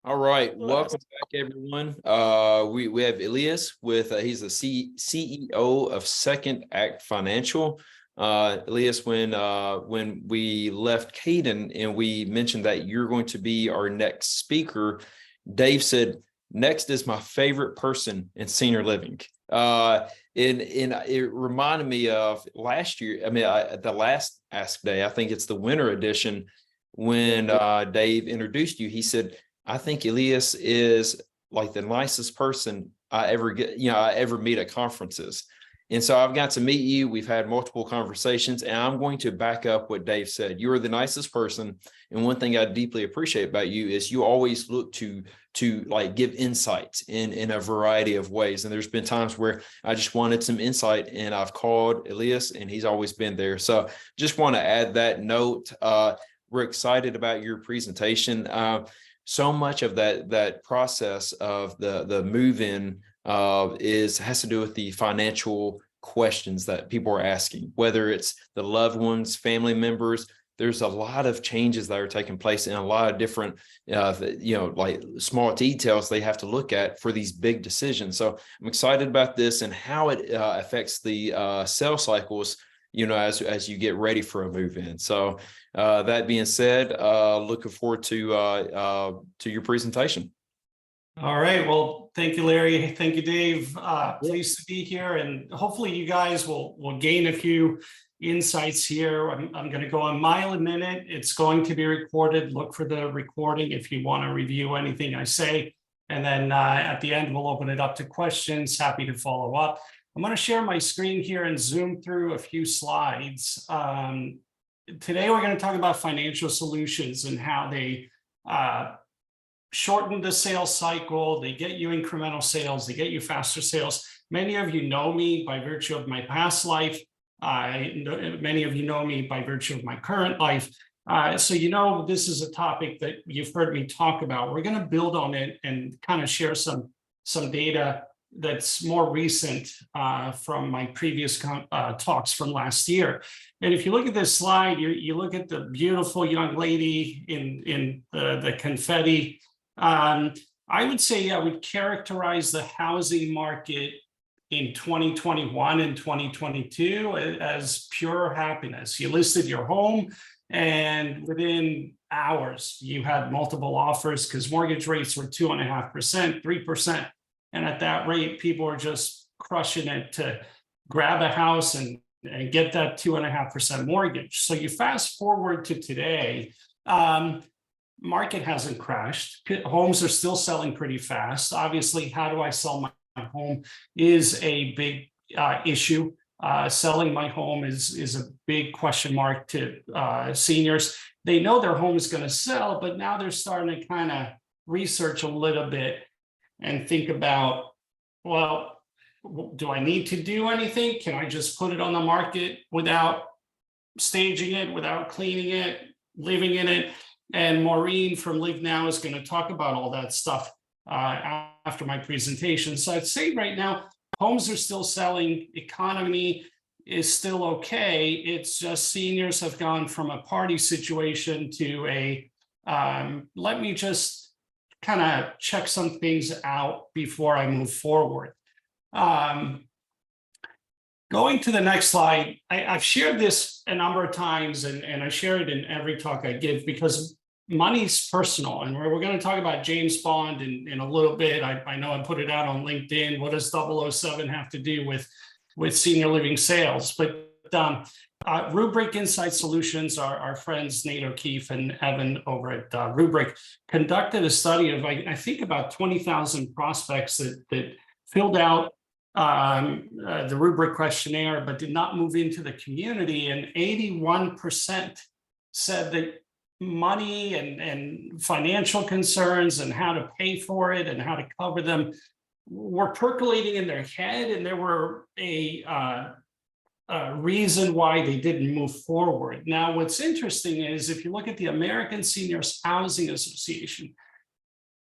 All right, welcome back, everyone. We have Elias with he's the CEO of Second Act Financial. Elias, when we left Caden and we mentioned that you're going to be our next speaker, Dave said, "Next is my favorite person in senior living." And it reminded me of last year. I mean, the last Ask Day, I think it's the winter edition, when Dave introduced you. He said, "I think Elias is like the nicest person I ever meet at conferences." And so I've got to meet you. We've had multiple conversations, and I'm going to back up what Dave said. You are the nicest person. And one thing I deeply appreciate about you is you always look to like give insights in a variety of ways. And there's been times where I just wanted some insight and I've called Elias and he's always been there. So just want to add that note. We're excited about your presentation. So much of that process of the move-in has to do with the financial questions that people are asking, whether it's the loved ones, family members. There's a lot of changes that are taking place in a lot of different, like small details they have to look at for these big decisions. So I'm excited about this and how it affects the sales cycles, as you get ready for a move-in. So that being said, looking forward to your presentation. All right. Well, thank you, Larry. Thank you, Dave. Pleased to be here, and hopefully you guys will gain a few insights here. I'm going to go a mile a minute. It's going to be recorded. Look for the recording if you want to review anything I say. And then at the end, we'll open it up to questions. Happy to follow up. I'm going to share my screen here and zoom through a few slides. Today, we're going to talk about financial solutions and how they shorten the sales cycle. They get you incremental sales. They get you faster sales. Many of you know me by virtue of my past life. Many of you know me by virtue of my current life. So this is a topic that you've heard me talk about. We're going to build on it and kind of share some data that's more recent from my previous talks from last year. And if you look at this slide, you look at the beautiful young lady in the confetti. I would say I would characterize the housing market in 2021 and 2022 as pure happiness. You listed your home, and within hours, you had multiple offers because mortgage rates were 2.5%, 3%. And at that rate, people are just crushing it to grab a house and get that 2.5% mortgage. So you fast forward to today, market hasn't crashed. Homes are still selling pretty fast. Obviously, how do I sell my home is a big issue. Selling my home is a big question mark to seniors. They know their home is going to sell, but now they're starting to kind of research a little bit and think about, well, do I need to do anything? Can I just put it on the market without staging it, without cleaning it, living in it? And Maureen from Live Now is going to talk about all that stuff after my presentation. So I'd say right now, homes are still selling, economy is still okay. It's just seniors have gone from a party situation to a, let me just kind of check some things out before I move forward. Going to the next slide, I've shared this a number of times, and I share it in every talk I give because money's personal, and we're going to talk about James Bond in a little bit. I know I put it out on LinkedIn. What does 007 have to do with senior living sales? But Rubric Insight Solutions, our friends Nate O'Keefe and Evan over at Rubric, conducted a study of, I think, about 20,000 prospects that filled out the Rubric questionnaire, but did not move into the community. And 81% said that money and financial concerns and how to pay for it and how to cover them were percolating in their head, and there were a reason why they didn't move forward. Now, what's interesting is if you look at the American Seniors Housing Association,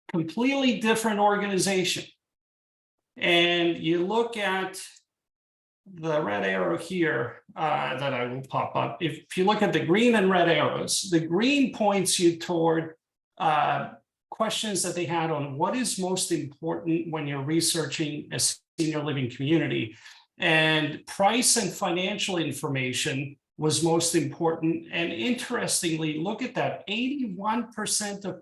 completely different organization, and you look at the red arrow here that I will pop up. If you look at the green and red arrows, the green points you toward questions that they had on what is most important when you're researching a senior living community. And price and financial information was most important. And interestingly, look at that, 81% of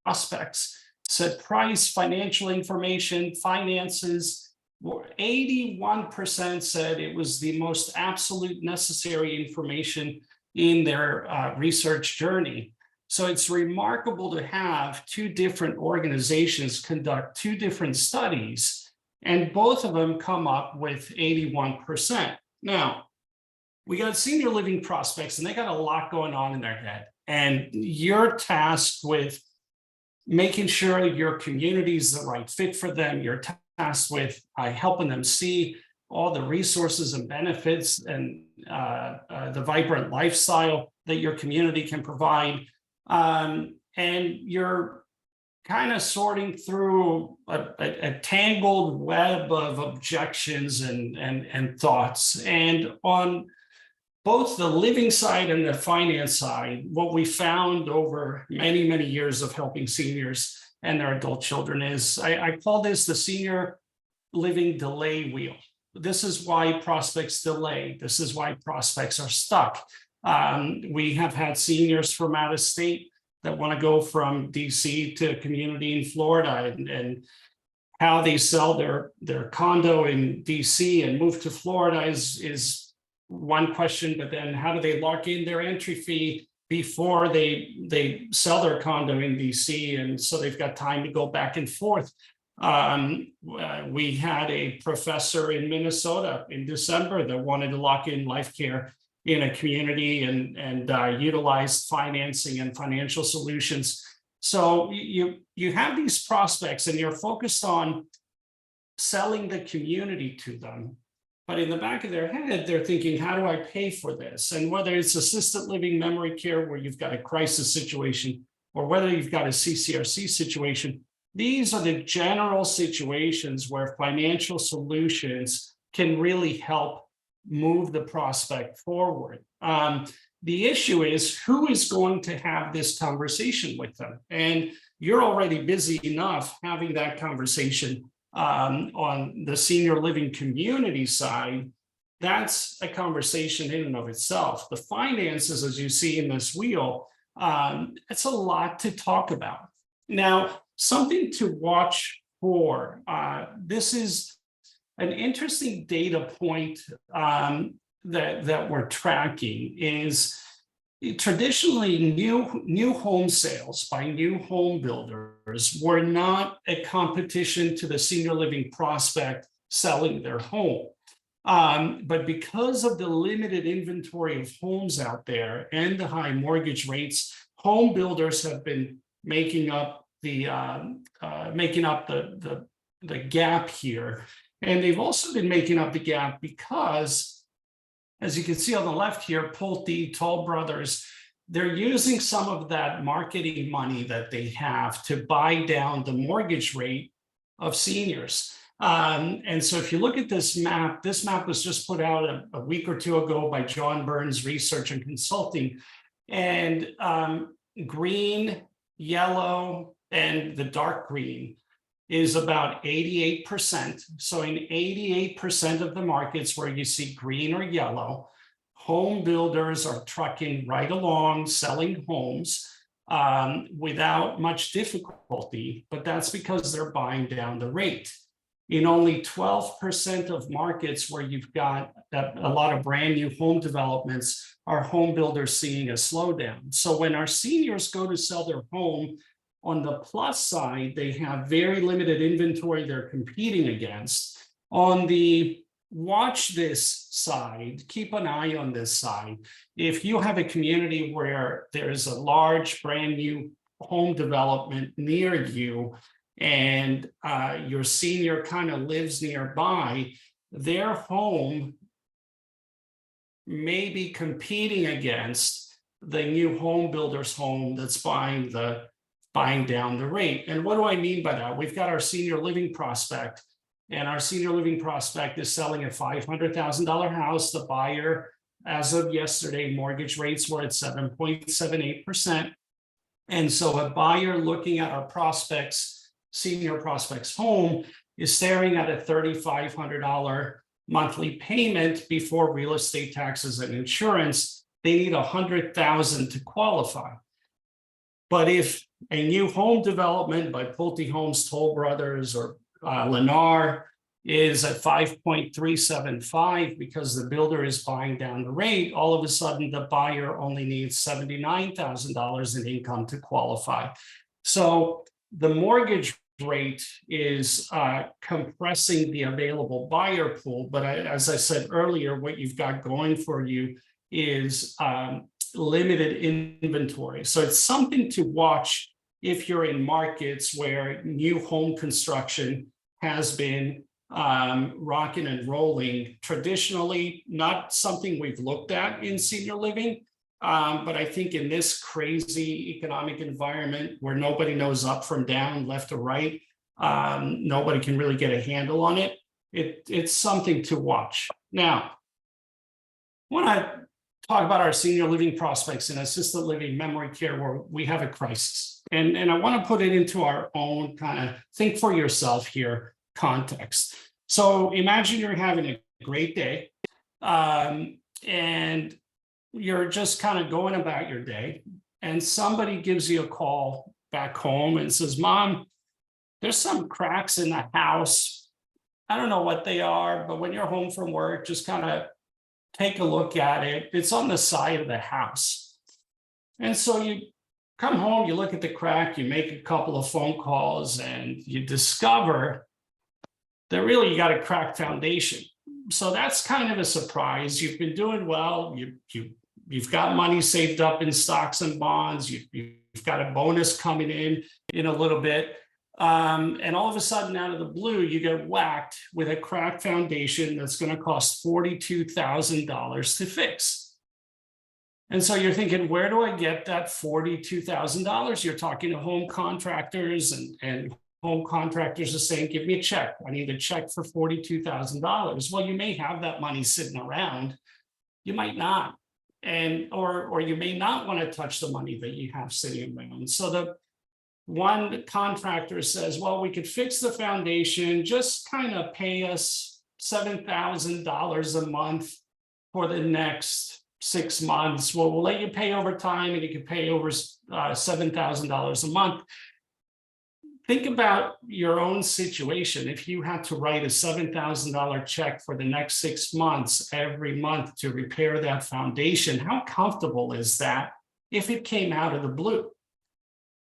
prospects said price, financial information, finances. 81% said it was the most absolute necessary information in their research journey. So it's remarkable to have two different organizations conduct two different studies, and both of them come up with 81%. Now, we got senior living prospects, and they got a lot going on in their head. And you're tasked with making sure your community is the right fit for them. You're tasked with helping them see all the resources and benefits and the vibrant lifestyle that your community can provide. And you're kind of sorting through a tangled web of objections and thoughts. And on both the living side and the finance side, what we found over many, many years of helping seniors and their adult children is, I call this the senior living delay wheel. This is why prospects delay. This is why prospects are stuck. We have had seniors from out of state that want to go from DC to a community in Florida, and how they sell their condo in DC and move to Florida is one question, but then how do they lock in their entry fee before they sell their condo in DC? And so they've got time to go back and forth. We had a professor in Minnesota in December that wanted to lock in life care in a community and utilized financing and financial solutions. So you have these prospects and you're focused on selling the community to them. But in the back of their head, they're thinking, how do I pay for this? And whether it's assisted living memory care where you've got a crisis situation, or whether you've got a CCRC situation, these are the general situations where financial solutions can really help move the prospect forward. The issue is who is going to have this conversation with them? And you're already busy enough having that conversation on the senior living community side. That's a conversation in and of itself. The finances, as you see in this wheel, it's a lot to talk about. Now, something to watch for. This is an interesting data point that we're tracking is traditionally new home sales by new home builders were not a competition to the senior living prospect selling their home. But because of the limited inventory of homes out there and the high mortgage rates, home builders have been making up the gap here. And they've also been making up the gap because, as you can see on the left here, Pulte, Toll Brothers, they're using some of that marketing money that they have to buy down the mortgage rate of seniors. And so if you look at this map was just put out a week or two ago by John Burns Research and Consulting. And green, yellow, and the dark green is about 88%. So in 88% of the markets where you see green or yellow, home builders are trucking right along, selling homes without much difficulty, but that's because they're buying down the rate. In only 12% of markets where you've got a lot of brand new home developments, are home builders seeing a slowdown. So when our seniors go to sell their home, on the plus side, they have very limited inventory they're competing against. On the watch this side, keep an eye on this side. If you have a community where there's a large brand new home development near you and your senior kind of lives nearby, their home may be competing against the new home builder's home that's buying down the rate. And what do I mean by that? We've got our senior living prospect, and our senior living prospect is selling a $500,000 house. The buyer, as of yesterday, mortgage rates were at 7.78%. And so a buyer looking at our senior prospect's home is staring at a $3,500 monthly payment before real estate taxes and insurance. They need $100,000 to qualify. But if a new home development by Pulte Homes, Toll Brothers, or Lennar is at 5.375 because the builder is buying down the rate, all of a sudden the buyer only needs $79,000 in income to qualify. So the mortgage rate is compressing the available buyer pool. But as I said earlier, what you've got going for you is limited inventory. So it's something to watch if you're in markets where new home construction has been rocking and rolling. Traditionally, not something we've looked at in senior living, but I think in this crazy economic environment where nobody knows up from down, left to right, nobody can really get a handle on it. It's something to watch. Now, when I talk about our senior living prospects in assisted living, memory care, where we have a crisis, and I want to put it into our own kind of think for yourself here context. So imagine you're having a great day, and you're just kind of going about your day, and somebody gives you a call back home and says, "Mom, there's some cracks in the house. I don't know what they are, but when you're home from work, just kind of take a look at it. It's on the side of the house." And so you come home, you look at the crack, you make a couple of phone calls, and you discover that really you got a cracked foundation. So that's kind of a surprise. You've been doing well. You've got money saved up in stocks and bonds. You've got a bonus coming in a little bit. And all of a sudden, out of the blue, you get whacked with a cracked foundation that's going to cost $42,000 to fix. And so you're thinking, where do I get that $42,000? You're talking to home contractors, and home contractors are saying, "Give me a check. I need a check for $42,000. Well, you may have that money sitting around. You might not. Or you may not want to touch the money that you have sitting around. So the one contractor says, "Well, we could fix the foundation, just kind of pay us $7,000 a month for the next 6 months. We'll let you pay over time, and you can pay over $7,000 a month." Think about your own situation. If you had to write a $7,000 check for the next 6 months, every month, to repair that foundation, how comfortable is that if it came out of the blue?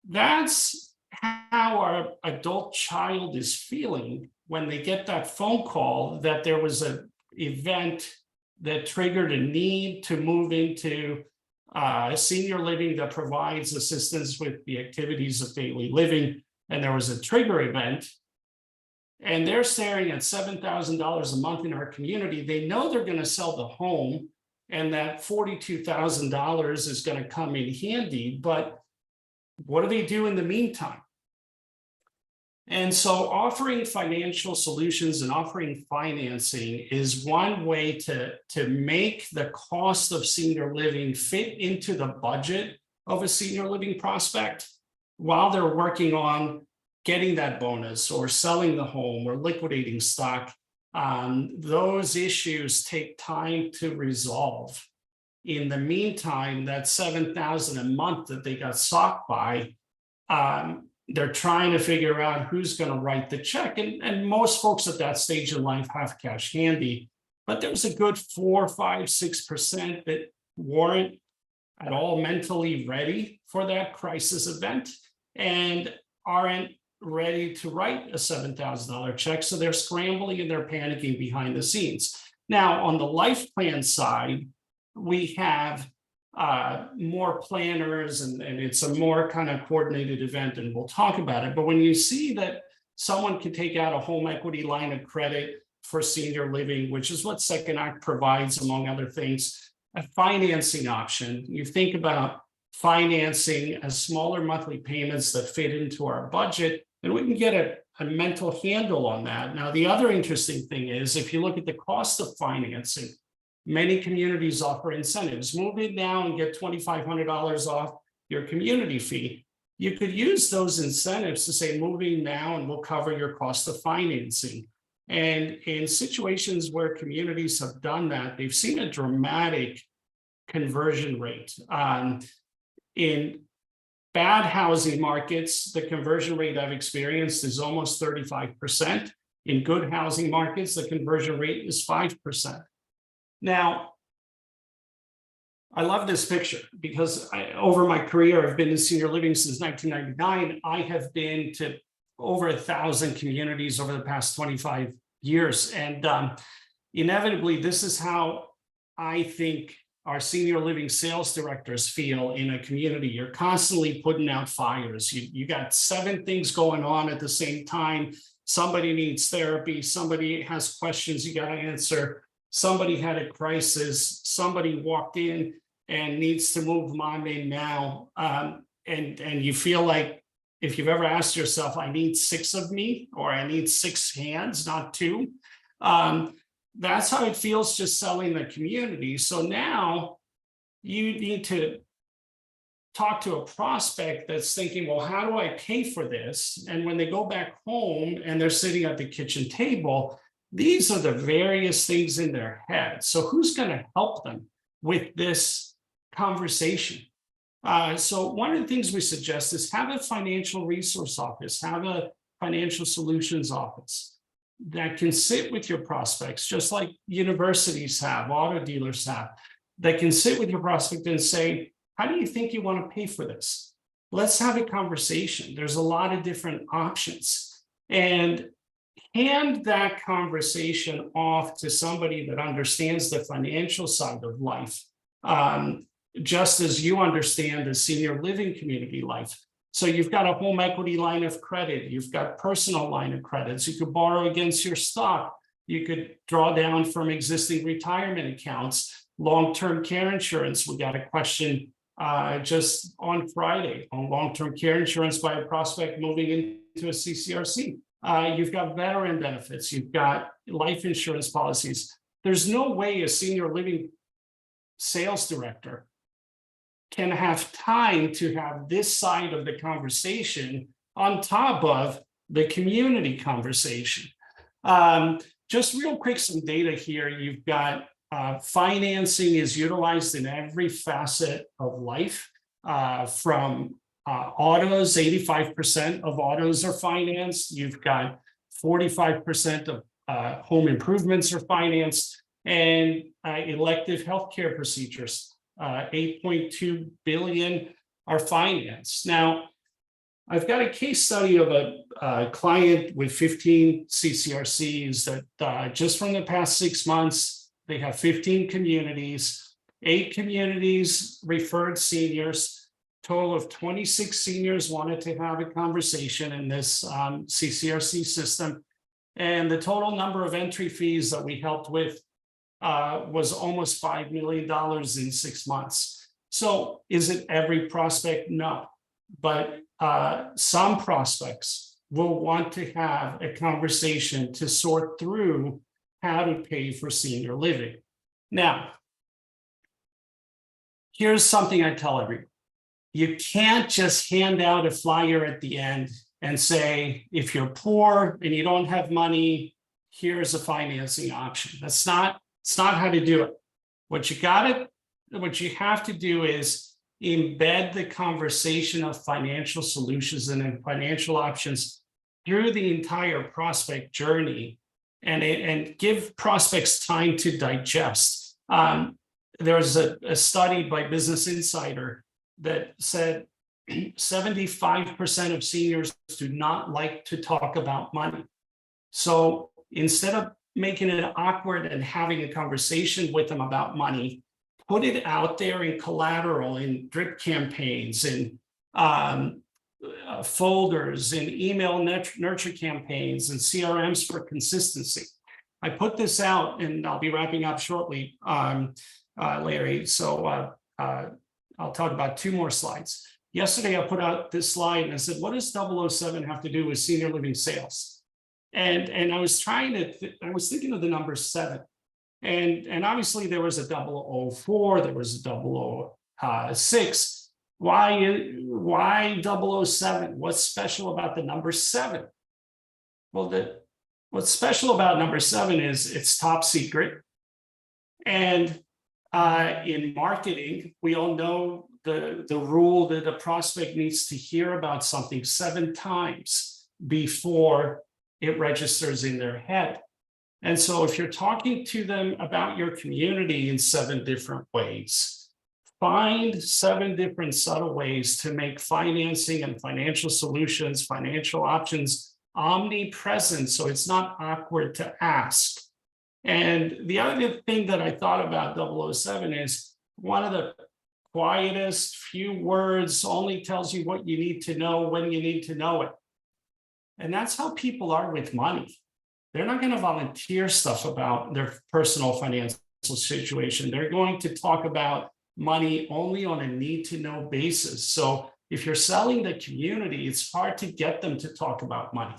That's how our adult child is feeling when they get that phone call that there was an event that triggered a need to move into senior living that provides assistance with the activities of daily living. And there was a trigger event, and they're staring at $7,000 a month in our community. They know they're going to sell the home, and that $42,000 is going to come in handy, but what do they do in the meantime? And so offering financial solutions and offering financing is one way to make the cost of senior living fit into the budget of a senior living prospect while they're working on getting that bonus or selling the home or liquidating stock. Those issues take time to resolve. In the meantime, that $7,000 a month that they got socked by, they're trying to figure out who's going to write the check. And most folks at that stage in life have cash handy, but there's a good 4, 5, 6% that weren't at all mentally ready for that crisis event and aren't ready to write a $7,000 check. So they're scrambling and they're panicking behind the scenes. Now, on the life plan side, we have more planners, and it's a more kind of coordinated event, and we'll talk about it. But when you see that someone can take out a home equity line of credit for senior living, which is what Second Act provides, among other things, a financing option, you think about financing as smaller monthly payments that fit into our budget, and we can get a mental handle on that. Now, the other interesting thing is, if you look at the cost of financing, many communities offer incentives. Move in now and get $2,500 off your community fee, you could use those incentives to say, moving now and we'll cover your cost of financing. And in situations where communities have done that, they've seen a dramatic conversion rate. In bad housing markets, the conversion rate I've experienced is almost 35%. In good housing markets, the conversion rate is 5%. Now, I love this picture because over my career, I've been in senior living since 1999. I have been to over 1,000 communities over the past 25 years. And inevitably, this is how I think our senior living sales directors feel in a community. You're constantly putting out fires. You got 7 things going on at the same time. Somebody needs therapy. Somebody has questions you got to answer. Somebody had a crisis. Somebody walked in and needs to move money now. And you feel like, if you've ever asked yourself, I need 6 of me, or I need 6 hands, not 2. That's how it feels just selling the community. So now you need to talk to a prospect that's thinking, well, how do I pay for this? And when they go back home and they're sitting at the kitchen table, these are the various things in their head. So who's going to help them with this conversation? So one of the things we suggest is have a financial resource office, have a financial solutions office that can sit with your prospects, just like universities have, auto dealers have, that can sit with your prospect and say, how do you think you want to pay for this? Let's have a conversation. There's a lot of different options. And hand that conversation off to somebody that understands the financial side of life, just as you understand the senior living community life. So you've got a home equity line of credit, you've got personal line of credits, you could borrow against your stock, you could draw down from existing retirement accounts, long-term care insurance. We got a question just on Friday on long-term care insurance by a prospect moving into a CCRC. You've got veteran benefits, you've got life insurance policies. There's no way a senior living sales director can have time to have this side of the conversation on top of the community conversation. Just real quick, some data here. You've got financing is utilized in every facet of life, from autos, 85% of autos are financed. You've got 45% of home improvements are financed, and elective healthcare procedures. 8.2 billion are financed. Now, I've got a case study of a client with 15 CCRCs that just from the past 6 months, they have 15 communities, 8 communities referred seniors, total of 26 seniors wanted to have a conversation in this CCRC system. And the total number of entry fees that we helped with was almost $5 million in 6 months. So is it every prospect? No, but some prospects will want to have a conversation to sort through how to pay for senior living. Now, here's something I tell everyone. You can't just hand out a flyer at the end and say, if you're poor and you don't have money, here's a financing option. It's not how to do it. What you have to do is embed the conversation of financial solutions and financial options through the entire prospect journey, and give prospects time to digest. There's a study by Business Insider that said 75% of seniors do not like to talk about money. So instead of making it awkward and having a conversation with them about money, put it out there in collateral, in drip campaigns, in folders, in email nurture campaigns, and CRMs for consistency. I put this out, and I'll be wrapping up shortly, Larry. So I'll talk about 2 more slides. Yesterday, I put out this slide and I said, what does 007 have to do with senior living sales? And I was I was thinking of the number 7. And obviously there was a 004, there was a 006, Why 007? What's special about the number 7? Well, what's special about number 7 is it's top secret. And in marketing, we all know the rule that a prospect needs to hear about something 7 times before it registers in their head. And so if you're talking to them about your community in 7 different ways, find 7 different subtle ways to make financing and financial solutions, financial options omnipresent, so it's not awkward to ask. And the other thing that I thought about 007 is one of the quietest, few words, only tells you what you need to know when you need to know it. And that's how people are with money. They're not going to volunteer stuff about their personal financial situation. They're going to talk about money only on a need-to-know basis. So if you're selling the community, it's hard to get them to talk about money.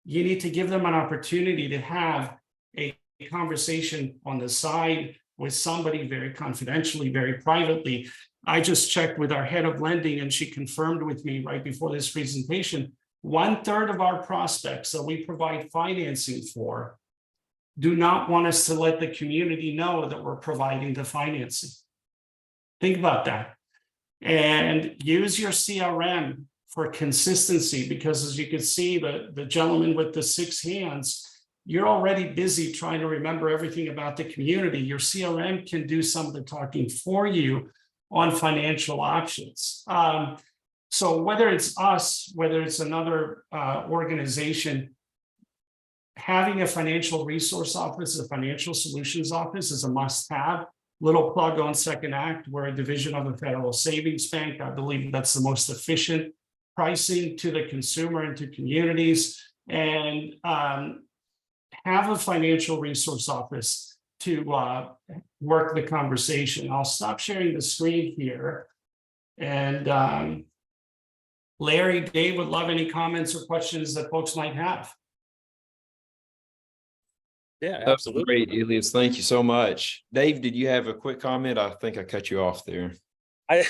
You need to give them an opportunity to have a conversation on the side with somebody very confidentially, very privately. I just checked with our head of lending and she confirmed with me right before this presentation, 1/3 of our prospects that we provide financing for do not want us to let the community know that we're providing the financing. Think about that. And use your CRM for consistency, because as you can see, the gentleman with the 6 hands, you're already busy trying to remember everything about the community. Your CRM can do some of the talking for you on financial options. So whether it's us, whether it's another organization, having a financial resource office, a financial solutions office is a must-have. Little plug on Second Act, we're a division of a federal savings bank. I believe that's the most efficient pricing to the consumer and to communities. And have a financial resource office to work the conversation. I'll stop sharing the screen here. And Larry, Dave, would love any comments or questions that folks might have. Yeah, That's absolutely. great, Elias. Thank you so much. Dave, did you have a quick comment? I think I cut you off there.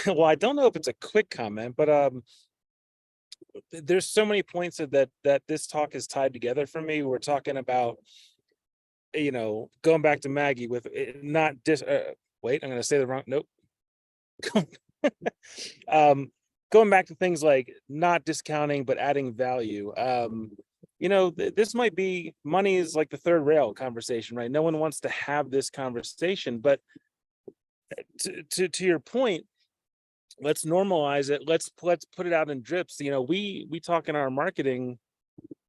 Well, I don't know if it's a quick comment, but there's so many points that this talk is tied together for me. We're talking about, going back to Maggie with not wait, I'm going to say the wrong. Nope. Going back to things like not discounting, but adding value. This might be money is like the third rail conversation, right? No one wants to have this conversation, but to your point, let's normalize it. Let's put it out in drips. We talk in our marketing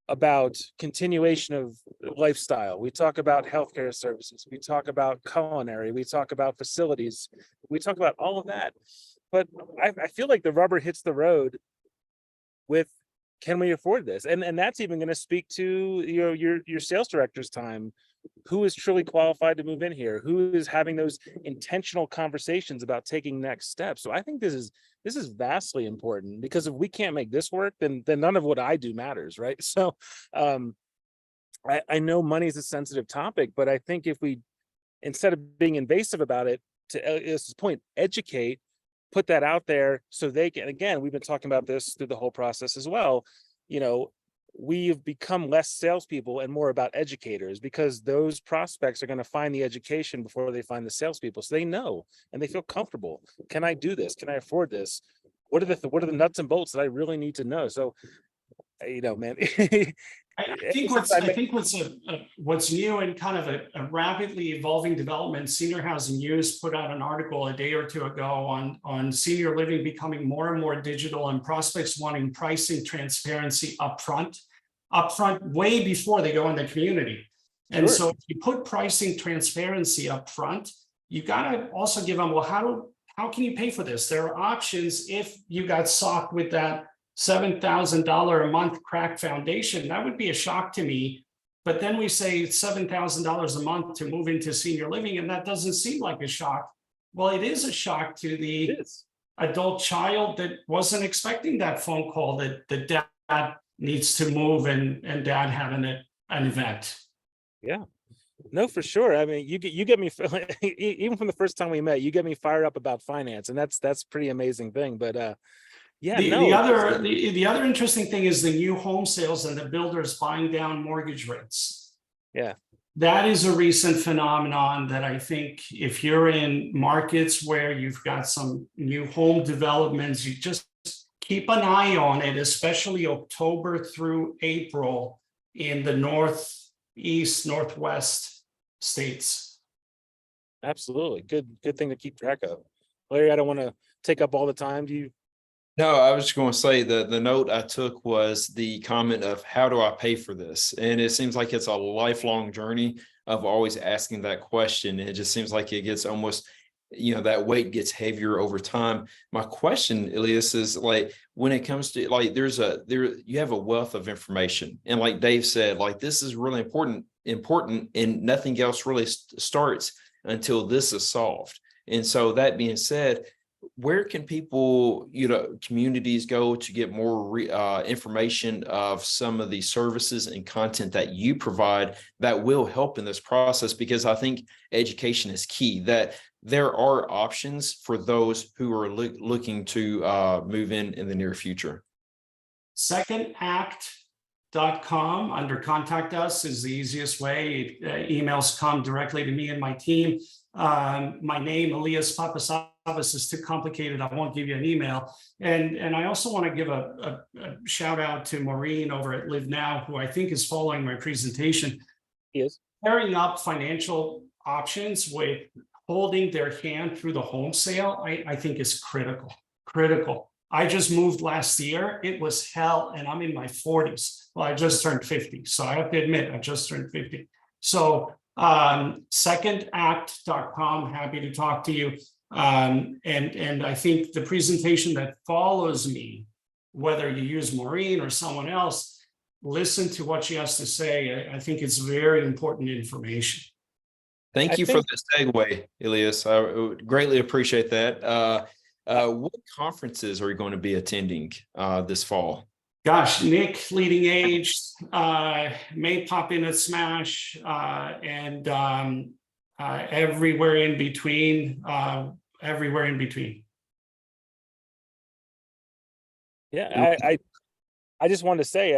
about continuation of lifestyle. We talk about healthcare services. We talk about culinary. We talk about facilities. We talk about all of that. But I feel like the rubber hits the road with, can we afford this? And that's even going to speak to your sales director's time. Who is truly qualified to move in here? Who is having those intentional conversations about taking next steps? So I think this is vastly important, because if we can't make this work, then none of what I do matters, right? So I know money is a sensitive topic, but I think if we, instead of being invasive about it, to Elias's point, educate, put that out there so they can, again, we've been talking about this through the whole process as well. We've become less salespeople and more about educators, because those prospects are going to find the education before they find the salespeople. So they know and they feel comfortable. Can I do this? Can I afford this? What are the nuts and bolts that I really need to know? So, man. I think what's new and kind of a rapidly evolving development. Senior Housing News put out an article a day or two ago on senior living becoming more and more digital, and prospects wanting pricing transparency upfront way before they go in the community. And Sure. So if you put pricing transparency upfront, you got to also give them, well, how can you pay for this? There are options if you got socked with that $7,000 a month crack foundation. That would be a shock to me. But then we say $7,000 a month to move into senior living, and that doesn't seem like a shock. Well, it is a shock to the adult child that wasn't expecting that phone call that the dad needs to move and dad having an event. Yeah. No, for sure. I mean, you get me even from the first time we met, you get me fired up about finance, and that's pretty amazing thing. But yeah, The no, the other interesting thing is the new home sales and the builders buying down mortgage rates. yeah, That is a recent phenomenon that I think if you're in markets where you've got some new home developments, you just keep an eye on it, especially October through April in the northeast, northwest states. absolutely. Good thing to keep track of. Larry, I don't want to take up all the time. Do you? No, I was just going to say the note I took was the comment of how do I pay for this? And it seems like it's a lifelong journey of always asking that question. It just seems like it gets almost, that weight gets heavier over time. My question, Elias, is like when it comes to like you have a wealth of information. And like Dave said, like this is really important, and nothing else really starts until this is solved. And so that being said, where can people, communities go to get more information of some of the services and content that you provide that will help in this process? Because I think education is key, that there are options for those who are looking to move in the near future. Secondact.com under contact us is the easiest way. Emails come directly to me and my team. My name, Elias Papasavvas, is too complicated. I won't give you an email. And I also want to give a shout out to Maureen over at Live Now, who I think is following my presentation. Yes. Pairing up financial options with holding their hand through the home sale, I think is critical. I just moved last year. It was hell, and I'm in my 40s. Well, I just turned 50. So I have to admit, I just turned 50. So secondact.com, happy to talk to you. And I think the presentation that follows me, whether you use Maureen or someone else, listen to what she has to say. I think it's very important information. Thank you for the segue, Elias. I would greatly appreciate that. What conferences are you going to be attending this fall? Gosh, Nick, Leading Age, may pop in at Smash, and everywhere in between. Yeah, I just wanted to say,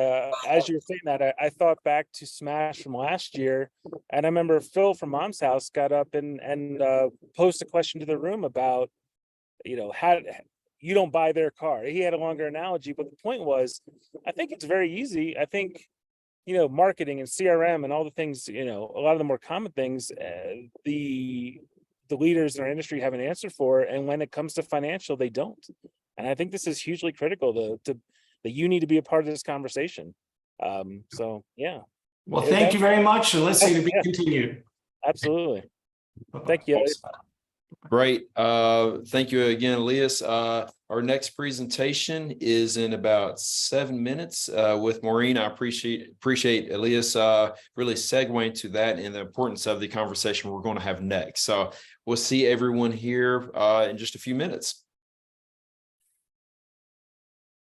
as you were saying that, I thought back to Smash from last year, and I remember Phil from Mom's House got up and posed a question to the room about, how you don't buy their car. He had a longer analogy, but the point was, I think it's very easy. I think, marketing and CRM and all the things, a lot of the more common things, the leaders in our industry have an answer for, and when it comes to financial, they don't. And I think this is hugely critical that you need to be a part of this conversation. So yeah. Well, thank you very much, and let's see to be continued. Absolutely. Thank you. Great. Thank you again, Elias. Our next presentation is in about 7 minutes with Maureen. I appreciate Elias really segueing to that and the importance of the conversation we're going to have next. So we'll see everyone here in just a few minutes.